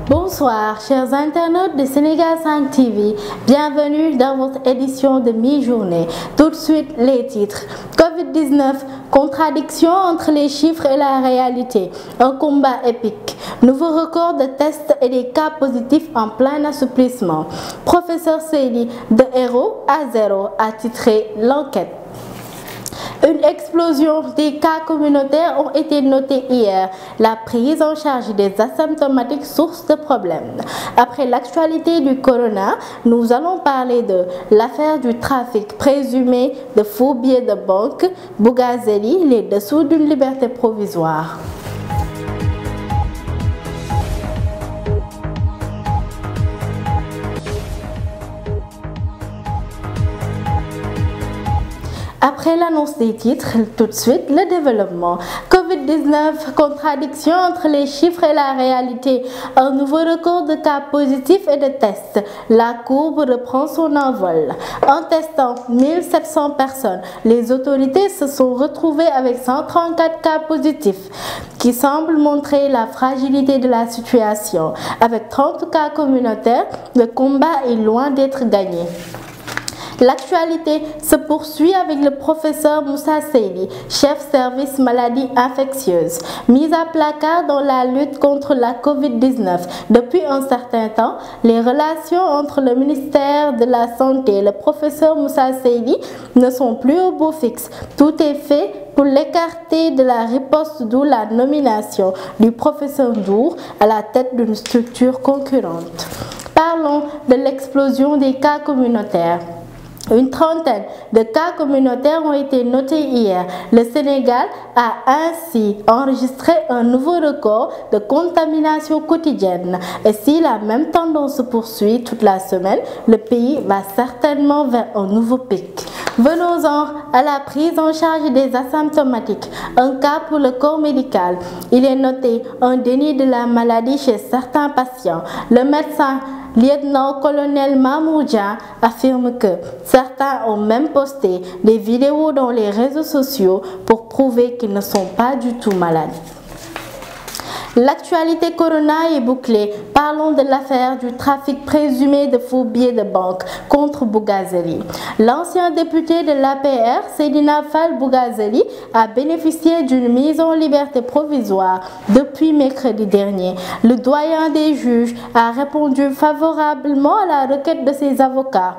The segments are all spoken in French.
Bonsoir, chers internautes de Sénégal 5 TV. Bienvenue dans votre édition de mi-journée. Tout de suite, les titres. Covid-19, contradiction entre les chiffres et la réalité. Un combat épique. Nouveau record de tests et des cas positifs en plein assouplissement. Professeur Seydi, de héros à zéro, a titré l'enquête. Une explosion des cas communautaires ont été notées hier. La prise en charge des asymptomatiques source de problèmes. Après l'actualité du corona, nous allons parler de l'affaire du trafic présumé de faux billets de banque, Bougazeli, les dessous d'une liberté provisoire. Après l'annonce des titres, tout de suite le développement. Covid-19, contradiction entre les chiffres et la réalité. Un nouveau record de cas positifs et de tests. La courbe reprend son envol. En testant 1700 personnes, les autorités se sont retrouvées avec 134 cas positifs, qui semblent montrer la fragilité de la situation. Avec 30 cas communautaires, le combat est loin d'être gagné. L'actualité se poursuit avec le professeur Moussa Seydi, chef service maladies infectieuses, mis à placard dans la lutte contre la Covid-19. Depuis un certain temps, les relations entre le ministère de la Santé et le professeur Moussa Seydi ne sont plus au beau fixe. Tout est fait pour l'écarter de la riposte, d'où la nomination du professeur Ndour à la tête d'une structure concurrente. Parlons de l'explosion des cas communautaires. Une trentaine de cas communautaires ont été notés hier. Le Sénégal a ainsi enregistré un nouveau record de contamination quotidienne. Et si la même tendance se poursuit toute la semaine, le pays va certainement vers un nouveau pic. Venons-en à la prise en charge des asymptomatiques. Un cas pour le corps médical. Il est noté un déni de la maladie chez certains patients. Le médecin lieutenant-colonel Mamoudja affirme que certains ont même posté des vidéos dans les réseaux sociaux pour prouver qu'ils ne sont pas du tout malades. L'actualité corona est bouclée. Parlons de l'affaire du trafic présumé de faux billets de banque contre Bougazeli. L'ancien député de l'APR, Seydina Fall Bougazeli, a bénéficié d'une mise en liberté provisoire depuis mercredi dernier. Le doyen des juges a répondu favorablement à la requête de ses avocats,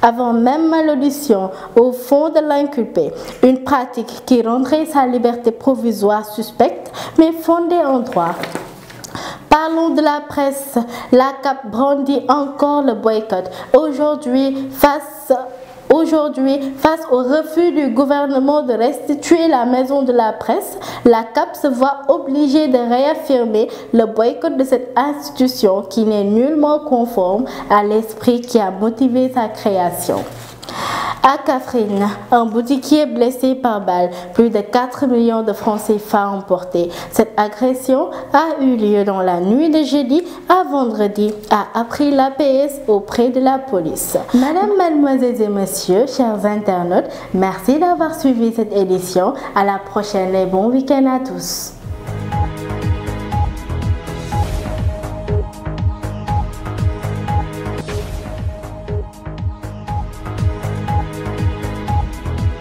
avant même l'audition au fond de l'inculpé. Une pratique qui rendrait sa liberté provisoire suspecte, mais fondée en droit. Parlons de la presse. La CAP brandit encore le boycott. Aujourd'hui, face au refus du gouvernement de restituer la maison de la presse, la CAP se voit obligée de réaffirmer le boycott de cette institution qui n'est nullement conforme à l'esprit qui a motivé sa création. À Kaffrine, un boutiquier blessé par balle, plus de 4 millions de francs CFA emportés. Cette agression a eu lieu dans la nuit de jeudi à vendredi, a appris l'APS auprès de la police. Madame, mademoiselles et messieurs, chers internautes, merci d'avoir suivi cette édition. À la prochaine et bon week-end à tous.